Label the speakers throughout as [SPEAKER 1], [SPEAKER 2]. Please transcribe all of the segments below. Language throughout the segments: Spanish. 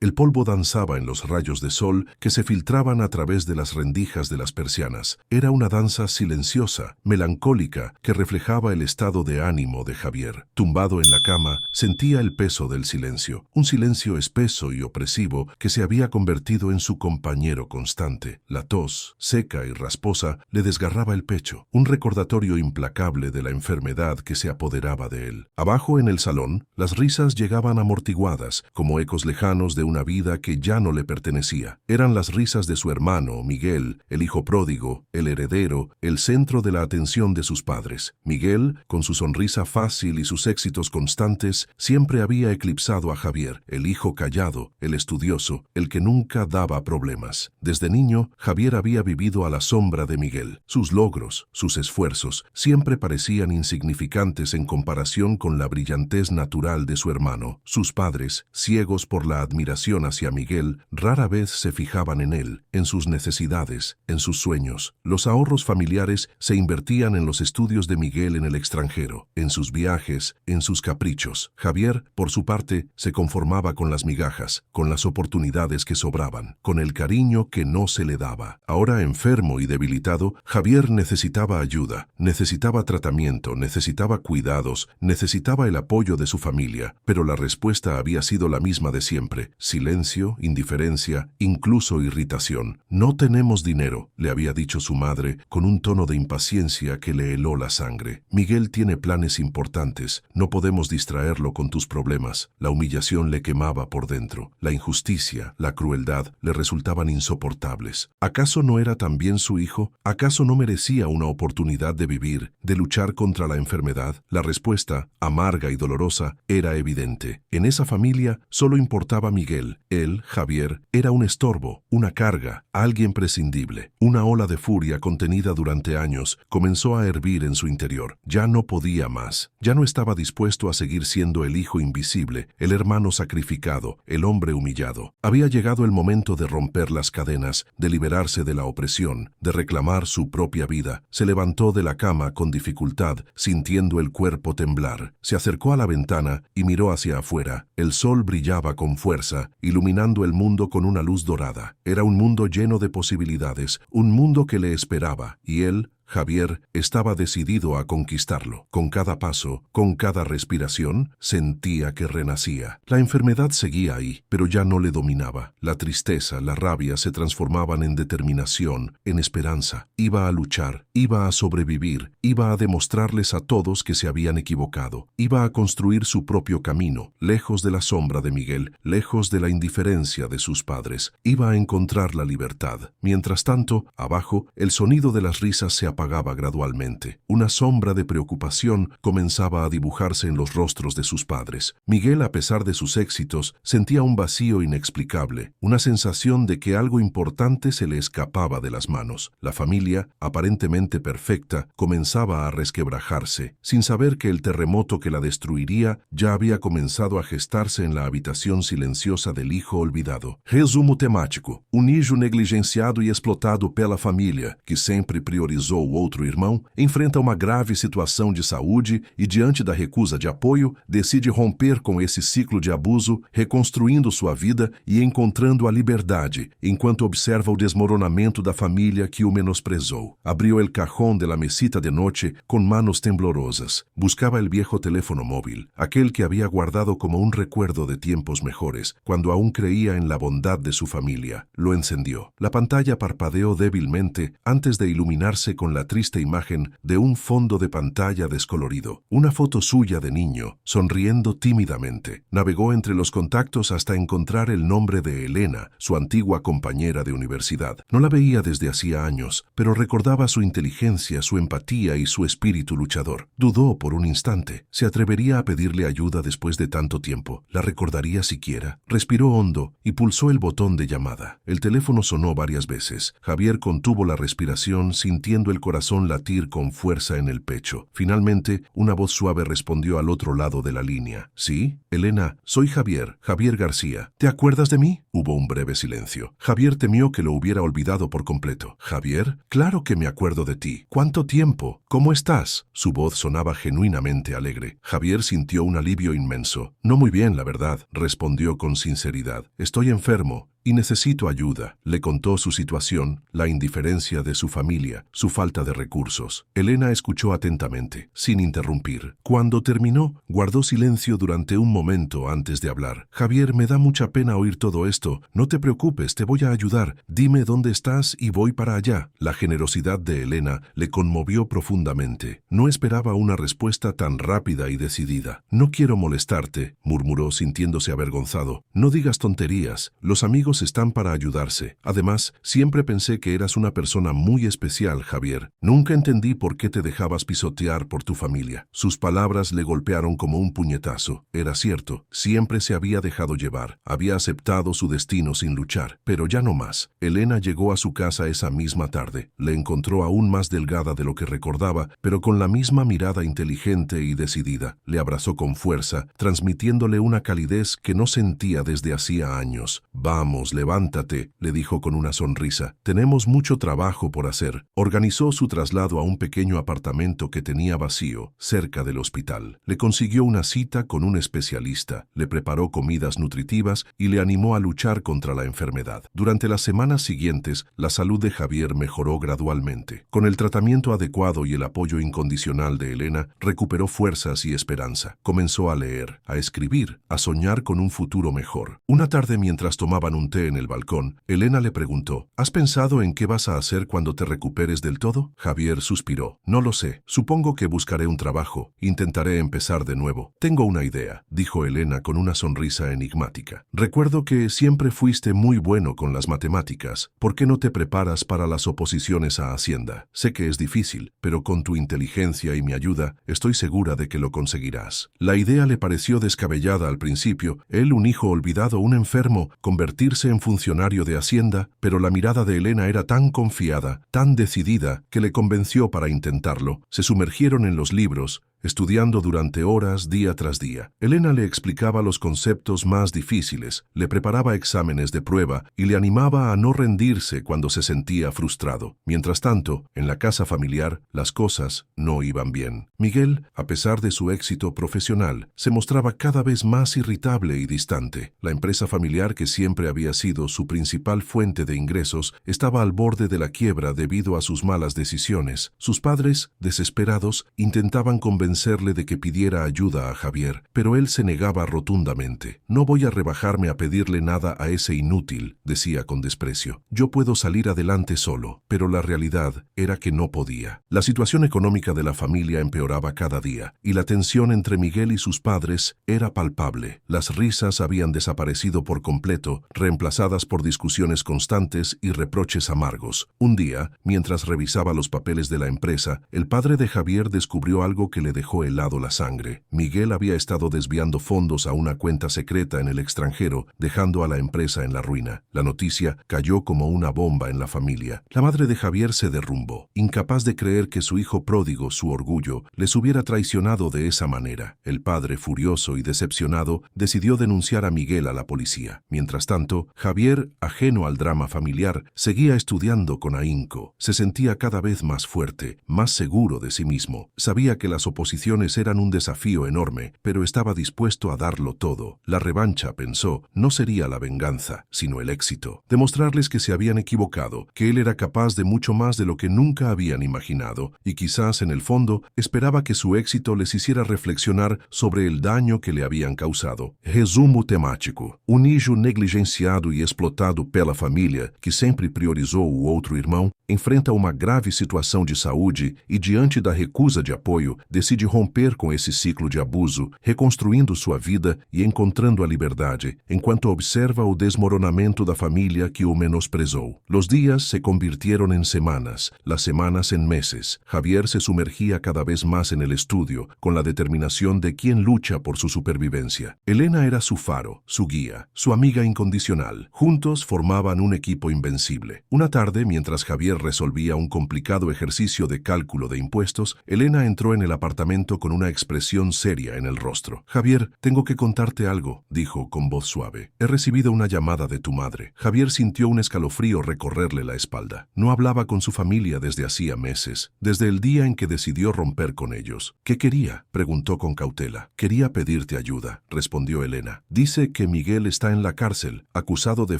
[SPEAKER 1] El polvo danzaba en los rayos de sol que se filtraban a través de las rendijas de las persianas. Era una danza silenciosa, melancólica, que reflejaba el estado de ánimo de Javier. Tumbado en la cama, sentía el peso del silencio, un silencio espeso y opresivo que se había convertido en su compañero constante. La tos, seca y rasposa, le desgarraba el pecho, un recordatorio implacable de la enfermedad que se apoderaba de él. Abajo en el salón, las risas llegaban amortiguadas, como ecos lejanos de una vida que ya no le pertenecía. Eran las risas de su hermano, Miguel, el hijo pródigo, el heredero, el centro de la atención de sus padres. Miguel, con su sonrisa fácil y sus éxitos constantes, siempre había eclipsado a Javier, el hijo callado, el estudioso, el que nunca daba problemas. Desde niño, Javier había vivido a la sombra de Miguel. Sus logros, sus esfuerzos, siempre parecían insignificantes en comparación con la brillantez natural de su hermano. Sus padres, ciegos por la admiración hacia Miguel, rara vez se fijaban en él, en sus necesidades, en sus sueños. Los ahorros familiares se invertían en los estudios de Miguel en el extranjero, en sus viajes, en sus caprichos. Javier, por su parte, se conformaba con las migajas, con las oportunidades que sobraban, con el cariño que no se le daba. Ahora enfermo y debilitado, Javier necesitaba ayuda, necesitaba tratamiento, necesitaba cuidados, necesitaba el apoyo de su familia, pero la respuesta había sido la misma de siempre: silencio, indiferencia, incluso irritación. No tenemos dinero, le había dicho su madre, con un tono de impaciencia que le heló la sangre. Miguel tiene planes importantes, no podemos distraerlo con tus problemas. La humillación le quemaba por dentro. La injusticia, la crueldad, le resultaban insoportables. ¿Acaso no era también su hijo? ¿Acaso no merecía una oportunidad de vivir, de luchar contra la enfermedad? La respuesta, amarga y dolorosa, era evidente. En esa familia solo importaba Miguel. Él, Javier, era un estorbo, una carga, alguien prescindible. Una ola de furia contenida durante años comenzó a hervir en su interior. Ya no podía más. Ya no estaba dispuesto a seguir siendo el hijo invisible, el hermano sacrificado, el hombre humillado. Había llegado el momento de romper las cadenas, de liberarse de la opresión, de reclamar su propia vida. Se levantó de la cama con dificultad, sintiendo el cuerpo temblar. Se acercó a la ventana y miró hacia afuera. El sol brillaba con fuerza, iluminando el mundo con una luz dorada. Era un mundo lleno de posibilidades, un mundo que le esperaba, y él, Javier, estaba decidido a conquistarlo. Con cada paso, con cada respiración, sentía que renacía. La enfermedad seguía ahí, pero ya no le dominaba. La tristeza, la rabia se transformaban en determinación, en esperanza. Iba a luchar, iba a sobrevivir, iba a demostrarles a todos que se habían equivocado. Iba a construir su propio camino, lejos de la sombra de Miguel, lejos de la indiferencia de sus padres. Iba a encontrar la libertad. Mientras tanto, abajo, el sonido de las risas se apagaba gradualmente. Una sombra de preocupación comenzaba a dibujarse en los rostros de sus padres. Miguel, a pesar de sus éxitos, sentía un vacío inexplicable, una sensación de que algo importante se le escapaba de las manos. La familia, aparentemente perfecta, comenzaba a resquebrajarse, sin saber que el terremoto que la destruiría ya había comenzado a gestarse en la habitación silenciosa del hijo olvidado. Resumo temático: um hijo negligenciado e explotado pela família, que sempre priorizou o outro irmão, enfrenta uma grave situação de saúde e, diante da recusa de apoio, decide romper com esse ciclo de abuso, reconstruindo sua vida e encontrando a liberdade, enquanto observa o desmoronamento da família que o menosprezou. Abriu el cajón de la mesita de noche con manos temblorosas. Buscaba el viejo teléfono móvil, aquel que había guardado como un recuerdo de tiempos mejores, cuando aún creía en la bondad de su familia. Lo encendió. La pantalla parpadeó débilmente antes de iluminarse con la triste imagen de un fondo de pantalla descolorido. Una foto suya de niño, sonriendo tímidamente. Navegó entre los contactos hasta encontrar el nombre de Elena, su antigua compañera de universidad. No la veía desde hacía años, pero recordaba su inteligencia, su empatía y su espíritu luchador. Dudó por un instante. ¿Se atrevería a pedirle ayuda después de tanto tiempo? ¿La recordaría siquiera? Respiró hondo y pulsó el botón de llamada. El teléfono sonó varias veces. Javier contuvo la respiración, sintiendo el corazón latir con fuerza en el pecho. Finalmente, una voz suave respondió al otro lado de la línea. ¿Sí? Elena, soy Javier, Javier García. ¿Te acuerdas de mí? Hubo un breve silencio. Javier temió que lo hubiera olvidado por completo. ¿Javier? Claro que me acuerdo de ti. ¿Cuánto tiempo? ¿Cómo estás? Su voz sonaba genuinamente alegre. Javier sintió un alivio inmenso. No muy bien, la verdad, respondió con sinceridad. Estoy enfermo y necesito ayuda. Le contó su situación, la indiferencia de su familia, su falta de recursos. Elena escuchó atentamente, sin interrumpir. Cuando terminó, guardó silencio durante un momento antes de hablar. Javier, me da mucha pena oír todo esto. No te preocupes, te voy a ayudar. Dime dónde estás y voy para allá. La generosidad de Elena le conmovió profundamente. No esperaba una respuesta tan rápida y decidida. No quiero molestarte, murmuró sintiéndose avergonzado. No digas tonterías. Los amigos están para ayudarse. Además, siempre pensé que eras una persona muy especial, Javier. Nunca entendí por qué te dejabas pisotear por tu familia. Sus palabras le golpearon como un puñetazo. Era cierto, siempre se había dejado llevar. Había aceptado su destino sin luchar, pero ya no más. Elena llegó a su casa esa misma tarde. Le encontró aún más delgada de lo que recordaba, pero con la misma mirada inteligente y decidida. Le abrazó con fuerza, transmitiéndole una calidez que no sentía desde hacía años. Vamos, levántate, le dijo con una sonrisa. Tenemos mucho trabajo por hacer. Organizó su traslado a un pequeño apartamento que tenía vacío, cerca del hospital. Le consiguió una cita con un especialista, le preparó comidas nutritivas y le animó a luchar contra la enfermedad. Durante las semanas siguientes, la salud de Javier mejoró gradualmente. Con el tratamiento adecuado y el apoyo incondicional de Elena, recuperó fuerzas y esperanza. Comenzó a leer, a escribir, a soñar con un futuro mejor. Una tarde, mientras tomaban un té en el balcón, Elena le preguntó, ¿has pensado en qué vas a hacer cuando te recuperes del todo? Javier suspiró. No lo sé. Supongo que buscaré un trabajo. Intentaré empezar de nuevo. Tengo una idea, dijo Elena con una sonrisa enigmática. Recuerdo que siempre fuiste muy bueno con las matemáticas. ¿Por qué no te preparas para las oposiciones a Hacienda? Sé que es difícil, pero con tu inteligencia y mi ayuda, estoy segura de que lo conseguirás. La idea le pareció descabellada al principio. Él, un hijo olvidado, un enfermo, convertirse en funcionario de Hacienda, pero la mirada de Elena era tan confiada, tan decidida, que le convenció para intentarlo. Se sumergieron en los libros, estudiando durante horas día tras día. Elena le explicaba los conceptos más difíciles, le preparaba exámenes de prueba y le animaba a no rendirse cuando se sentía frustrado. Mientras tanto, en la casa familiar, las cosas no iban bien. Miguel, a pesar de su éxito profesional, se mostraba cada vez más irritable y distante. La empresa familiar, que siempre había sido su principal fuente de ingresos, estaba al borde de la quiebra debido a sus malas decisiones. Sus padres, desesperados, intentaban convencerle de que pidiera ayuda a Javier, pero él se negaba rotundamente. No voy a rebajarme a pedirle nada a ese inútil, decía con desprecio. Yo puedo salir adelante solo, pero la realidad era que no podía. La situación económica de la familia empeoraba cada día, y la tensión entre Miguel y sus padres era palpable. Las risas habían desaparecido por completo, reemplazadas por discusiones constantes y reproches amargos. Un día, mientras revisaba los papeles de la empresa, el padre de Javier descubrió algo que le dejó helado la sangre. Miguel había estado desviando fondos a una cuenta secreta en el extranjero, dejando a la empresa en la ruina. La noticia cayó como una bomba en la familia. La madre de Javier se derrumbó, incapaz de creer que su hijo pródigo, su orgullo, les hubiera traicionado de esa manera. El padre, furioso y decepcionado, decidió denunciar a Miguel a la policía. Mientras tanto, Javier, ajeno al drama familiar, seguía estudiando con ahínco. Se sentía cada vez más fuerte, más seguro de sí mismo. Sabía que las oposiciones eran un desafío enorme, pero estaba dispuesto a darlo todo. La revancha, pensó, no sería la venganza, sino el éxito. Demostrarles que se habían equivocado, que él era capaz de mucho más de lo que nunca habían imaginado, y quizás en el fondo esperaba que su éxito les hiciera reflexionar sobre el daño que le habían causado. Resumo temático. Um hijo negligenciado e explotado pela família, que sempre priorizou o outro irmão, enfrenta uma grave situação de saúde e, diante da recusa de apoio, decide decide romper com esse ciclo de abuso, reconstruindo sua vida e encontrando a liberdade, enquanto observa o desmoronamento da família que o menosprezou. Los días se convirtieron en semanas, las semanas en meses. Javier se sumergía cada vez más en el estudio, con la determinación de quien lucha por su supervivencia. Elena era su faro, su guía, su amiga incondicional. Juntos formaban un equipo invencible. Una tarde, mientras Javier resolvía un complicado ejercicio de cálculo de impuestos, Elena entró en el apartamento con una expresión seria en el rostro. «Javier, tengo que contarte algo», dijo con voz suave. «He recibido una llamada de tu madre». Javier sintió un escalofrío recorrerle la espalda. No hablaba con su familia desde hacía meses, desde el día en que decidió romper con ellos. «¿Qué quería?», preguntó con cautela. «Quería pedirte ayuda», respondió Elena. «Dice que Miguel está en la cárcel, acusado de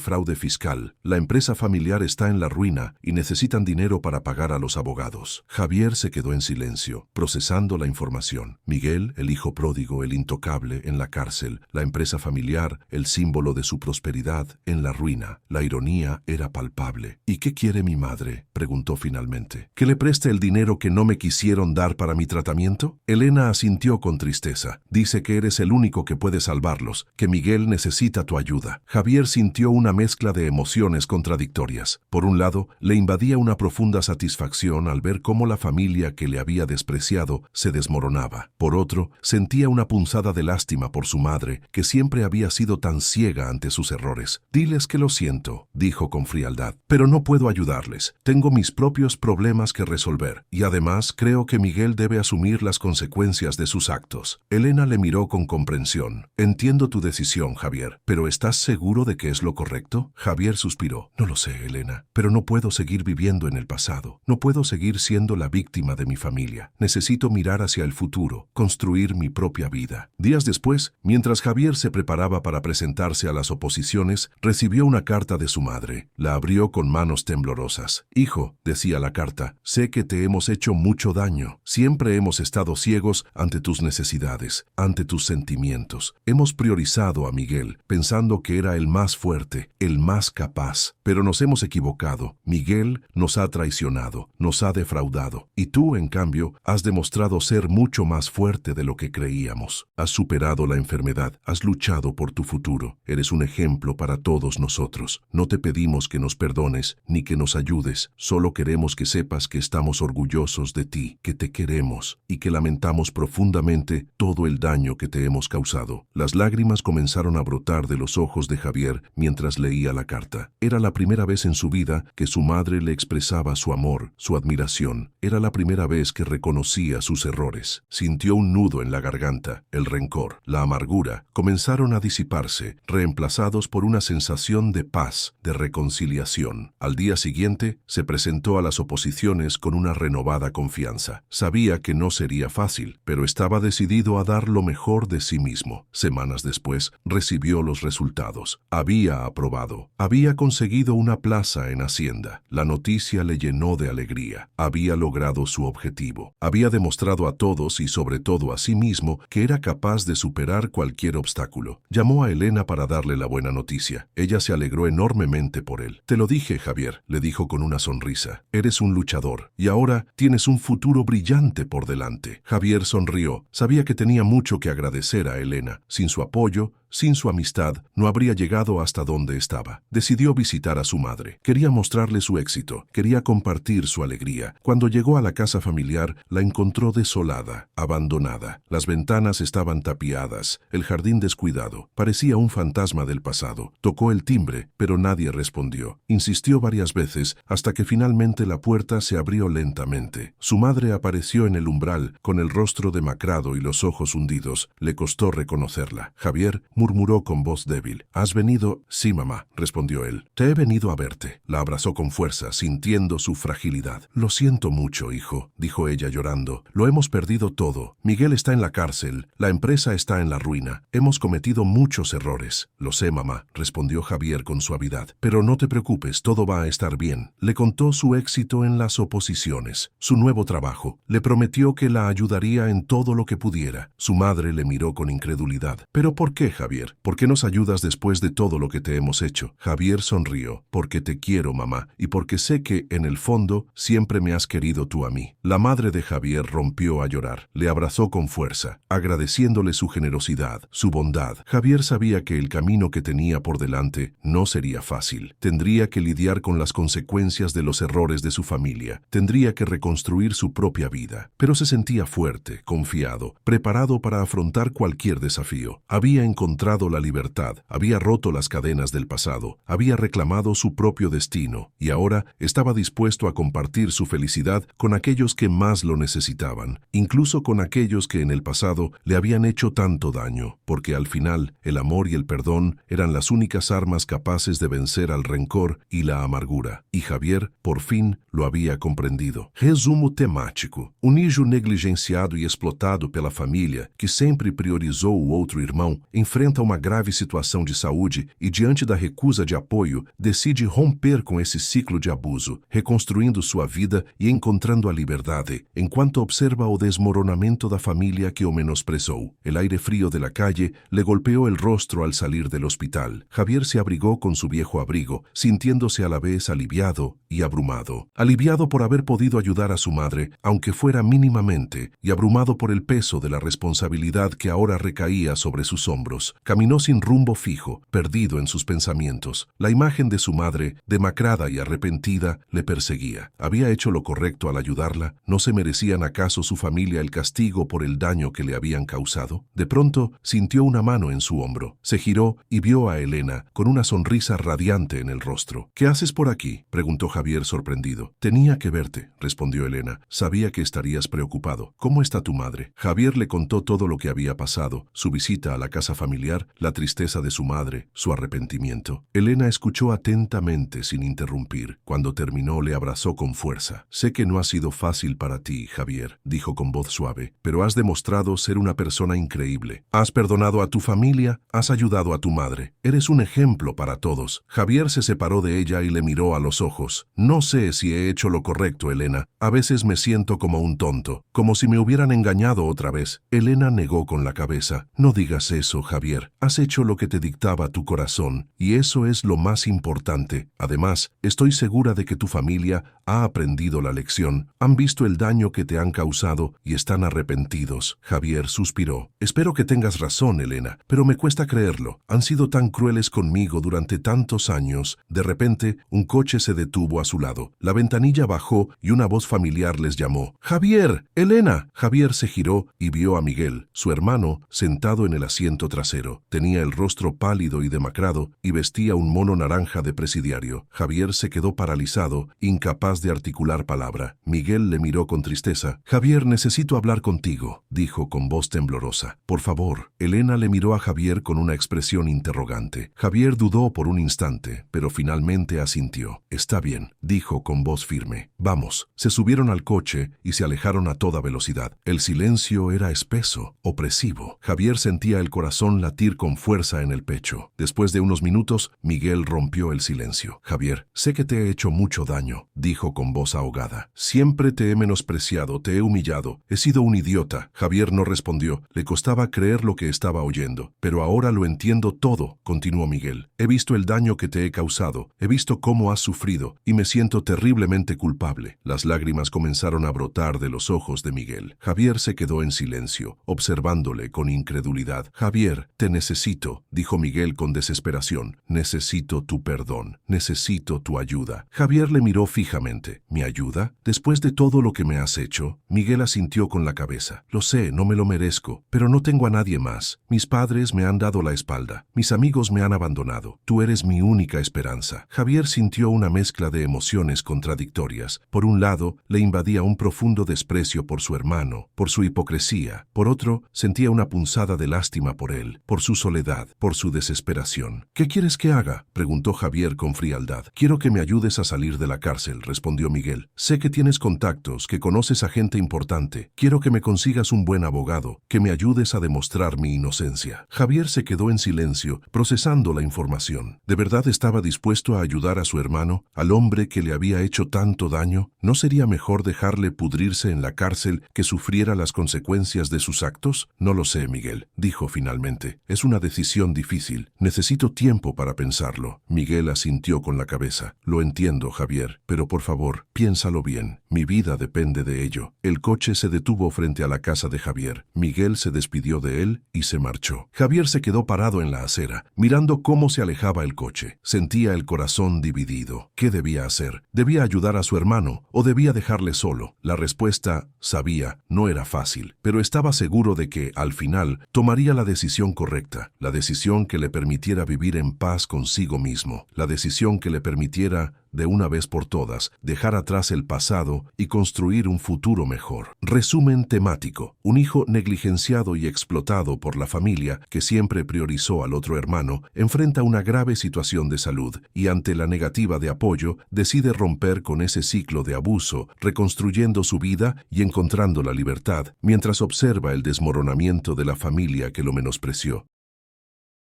[SPEAKER 1] fraude fiscal. La empresa familiar está en la ruina y necesitan dinero para pagar a los abogados». Javier se quedó en silencio, procesando la información. Miguel, el hijo pródigo, el intocable, en la cárcel. La empresa familiar, el símbolo de su prosperidad, en la ruina. La ironía era palpable. «¿Y qué quiere mi madre?», preguntó finalmente. «¿Que le preste el dinero que no me quisieron dar para mi tratamiento?». Elena asintió con tristeza. «Dice que eres el único que puede salvarlos, que Miguel necesita tu ayuda». Javier sintió una mezcla de emociones contradictorias. Por un lado, le invadía una profunda satisfacción al ver cómo la familia que le había despreciado se desmoronaba. Por otro, sentía una punzada de lástima por su madre, que siempre había sido tan ciega ante sus errores. «Diles que lo siento», dijo con frialdad, «pero no puedo ayudarles. Tengo mis propios problemas que resolver, y además creo que Miguel debe asumir las consecuencias de sus actos». Elena le miró con comprensión. «Entiendo tu decisión, Javier, pero ¿estás seguro de que es lo correcto?». Javier suspiró. «No lo sé, Elena, pero no puedo seguir viviendo en el pasado. No puedo seguir siendo la víctima de mi familia. Necesito mirar hacia el futuro, construir mi propia vida». Días después, mientras Javier se preparaba para presentarse a las oposiciones, recibió una carta de su madre. La abrió con manos temblorosas. «Hijo», decía la carta, «sé que te hemos hecho mucho daño. Siempre hemos estado ciegos ante tus necesidades, ante tus sentimientos. Hemos priorizado a Miguel, pensando que era el más fuerte, el más capaz. Pero nos hemos equivocado. Miguel nos ha traicionado, nos ha defraudado. Y tú, en cambio, has demostrado ser mucho más fuerte de lo que creíamos. Has superado la enfermedad, has luchado por tu futuro. Eres un ejemplo para todos nosotros. No te pedimos que nos perdones, ni que nos ayudes. Solo queremos que sepas que estamos orgullosos de ti, que te queremos y que lamentamos profundamente todo el daño que te hemos causado». Las lágrimas comenzaron a brotar de los ojos de Javier mientras leía la carta. Era la primera vez en su vida que su madre le expresaba su amor, su admiración. Era la primera vez que reconocía sus errores. Sintió un nudo en la garganta. El rencor, la amargura, comenzaron a disiparse, reemplazados por una sensación de paz, de reconciliación. Al día siguiente, se presentó a las oposiciones con una renovada confianza. Sabía que no sería fácil, pero estaba decidido a dar lo mejor de sí mismo. Semanas después, recibió los resultados. Había aprobado. Había conseguido una plaza en Hacienda. La noticia le llenó de alegría. Había logrado su objetivo. Había demostrado a todos y sobre todo a sí mismo que era capaz de superar cualquier obstáculo. Llamó a Elena para darle la buena noticia. Ella se alegró enormemente por él. «Te lo dije, Javier», le dijo con una sonrisa. «Eres un luchador y ahora tienes un futuro brillante por delante». Javier sonrió. Sabía que tenía mucho que agradecer a Elena. Sin su apoyo, sin su amistad, no habría llegado hasta donde estaba. Decidió visitar a su madre. Quería mostrarle su éxito. Quería compartir su alegría. Cuando llegó a la casa familiar, la encontró desolada, abandonada. Las ventanas estaban tapiadas, el jardín descuidado. Parecía un fantasma del pasado. Tocó el timbre, pero nadie respondió. Insistió varias veces hasta que finalmente la puerta se abrió lentamente. Su madre apareció en el umbral, con el rostro demacrado y los ojos hundidos. Le costó reconocerla. Javier murmuró con voz débil. «¿Has venido?» «Sí, mamá», respondió él. «Te he venido a verte». La abrazó con fuerza, sintiendo su fragilidad. «Lo siento mucho, hijo», dijo ella llorando. «Lo hemos perdido todo. Miguel está en la cárcel. La empresa está en la ruina. Hemos cometido muchos errores». «Lo sé, mamá», respondió Javier con suavidad. «Pero no te preocupes, todo va a estar bien». Le contó su éxito en las oposiciones, su nuevo trabajo. Le prometió que la ayudaría en todo lo que pudiera. Su madre le miró con incredulidad. «¿Pero por qué, Javier? ¿Por qué nos ayudas después de todo lo que te hemos hecho?» Javier sonrió. «Porque te quiero, mamá, y porque sé que, en el fondo, siempre me has querido tú a mí». La madre de Javier rompió a a llorar. Le abrazó con fuerza, agradeciéndole su generosidad, su bondad. Javier sabía que el camino que tenía por delante no sería fácil. Tendría que lidiar con las consecuencias de los errores de su familia. Tendría que reconstruir su propia vida. Pero se sentía fuerte, confiado, preparado para afrontar cualquier desafío. Había encontrado la libertad, había roto las cadenas del pasado, había reclamado su propio destino y ahora estaba dispuesto a compartir su felicidad con aquellos que más lo necesitaban, incluso con aquellos que en el pasado le habían hecho tanto daño, porque al final el amor y el perdón eran las únicas armas capaces de vencer al rencor y la amargura. Y Javier, por fin, lo había comprendido. Resumo temático. Um hijo negligenciado e explotado pela família, que sempre priorizou o outro irmão, enfrenta uma grave situação de saúde e, diante da recusa de apoio, decide romper com esse ciclo de abuso, reconstruindo sua vida e encontrando a liberdade, enquanto observa o desmoronamento da família que o menosprezou. El aire frío de la calle le golpeó el rostro al salir del hospital. Javier se abrigó con su viejo abrigo, sintiéndose a la vez aliviado y abrumado. Aliviado por haber podido ayudar a su madre, aunque fuera mínimamente, y abrumado por el peso de la responsabilidad que ahora recaía sobre sus hombros. Caminó sin rumbo fijo, perdido en sus pensamientos. La imagen de su madre, demacrada y arrepentida, le perseguía. ¿Había hecho lo correcto al ayudarla? ¿No se merecían acaso su familia el castigo por el daño que le habían causado? De pronto, sintió una mano en su hombro. Se giró y vio a Elena, con una sonrisa radiante en el rostro. ¿Qué haces por aquí?, preguntó Javier sorprendido. Tenía que verte, respondió Elena. Sabía que estarías preocupado. ¿Cómo está tu madre? Javier le contó todo lo que había pasado, su visita a la casa familiar, la tristeza de su madre, su arrepentimiento. Elena escuchó atentamente sin interrumpir. Cuando terminó, le abrazó con fuerza. Sé que no ha sido fácil para ti, Javier, dijo con voz suave, pero has demostrado ser una persona increíble. Has perdonado a tu familia, has ayudado a tu madre. Eres un ejemplo para todos. Javier se separó de ella y le miró a los ojos. No sé si he hecho lo correcto, Elena. A veces me siento como un tonto, como si me hubieran engañado otra vez. Elena negó con la cabeza. No digas eso, Javier. Has hecho lo que te dictaba tu corazón, y eso es lo más importante. Además, estoy segura de que tu familia ha aprendido la lección, han visto el daño que te han causado y están arrepentidos. Javier suspiró. Espero que tengas razón, Elena, pero me cuesta creerlo. Han sido tan crueles conmigo durante tantos años. De repente, un coche se detuvo a su lado. La ventanilla bajó y una voz familiar les llamó. ¡Javier! ¡Elena! Javier se giró y vio a Miguel, su hermano, sentado en el asiento trasero. Tenía el rostro pálido y demacrado y vestía un mono naranja de presidiario. Javier se quedó paralizado, incapaz de articular palabra. Miguel le miró con tristeza. Javier, necesito hablar contigo, dijo con voz temblorosa. Por favor. Elena le miró a Javier con una expresión interrogante. Javier dudó por un instante, pero finalmente asintió. Está bien, dijo con voz firme. Vamos. Se subieron al coche y se alejaron a toda velocidad. El silencio era espeso, opresivo. Javier sentía el corazón latir con fuerza en el pecho. Después de unos minutos, Miguel rompió el silencio. Javier, sé que te he hecho mucho daño, dijo con voz ahogada. Siempre te he menospreciado, te he humillado. He sido un idiota. Javier no respondió. Le costaba creer lo que estaba oyendo. Pero ahora lo entiendo todo, continuó Miguel. He visto el daño que te he causado. He visto cómo has sufrido y me siento terriblemente culpable. Las lágrimas comenzaron a brotar de los ojos de Miguel. Javier se quedó en silencio, observándole con incredulidad. Javier, te necesito, dijo Miguel con desesperación. Necesito tu perdón. Necesito tu ayuda. Javier le miró fijamente. ¿Mi ayuda? ¿Después de todo lo que me has hecho? Miguel asintió con la cabeza. Lo sé, no me lo merezco, pero no tengo a nadie más. Mis padres me han dado la espalda. Mis amigos me han abandonado. Tú eres mi única esperanza. Javier sintió una mezcla de emociones contradictorias. Por un lado, le invadía un profundo desprecio por su hermano, por su hipocresía. Por otro, sentía una punzada de lástima por él, por su soledad, por su desesperación. ¿Qué quieres que haga?, preguntó Javier con frialdad. Quiero que me ayudes a salir de la cárcel, respondió Miguel. Sé que tienes contactos, que conoces a gente importante. Quiero que me consigas un buen abogado, que me ayudes a demostrar mi inocencia. Javier se quedó en silencio, procesando la información. ¿De verdad estaba dispuesto a ayudar a su hermano, al hombre hombre que le había hecho tanto daño? ¿No sería mejor dejarle pudrirse en la cárcel que sufriera las consecuencias de sus actos? No lo sé, Miguel, dijo finalmente. Es una decisión difícil. Necesito tiempo para pensarlo. Miguel asintió con la cabeza. Lo entiendo, Javier, pero por favor, piénsalo bien. Mi vida depende de ello. El coche se detuvo frente a la casa de Javier. Miguel se despidió de él y se marchó. Javier se quedó parado en la acera, mirando cómo se alejaba el coche. Sentía el corazón dividido. ¿Qué debía hacer? ¿Debía ayudar a su hermano o debía dejarle solo? La respuesta, sabía, no era fácil, pero estaba seguro de que, al final, tomaría la decisión correcta, la decisión que le permitiera vivir en paz consigo mismo, la decisión que le permitiera, de una vez por todas, dejar atrás el pasado y construir un futuro mejor. Resumen temático. Un hijo negligenciado y explotado por la familia, que siempre priorizó al otro hermano, enfrenta una grave situación de salud y, ante la negativa de apoyo, decide romper con ese ciclo de abuso, reconstruyendo su vida y encontrando la libertad, mientras observa el desmoronamiento de la familia que lo menospreció.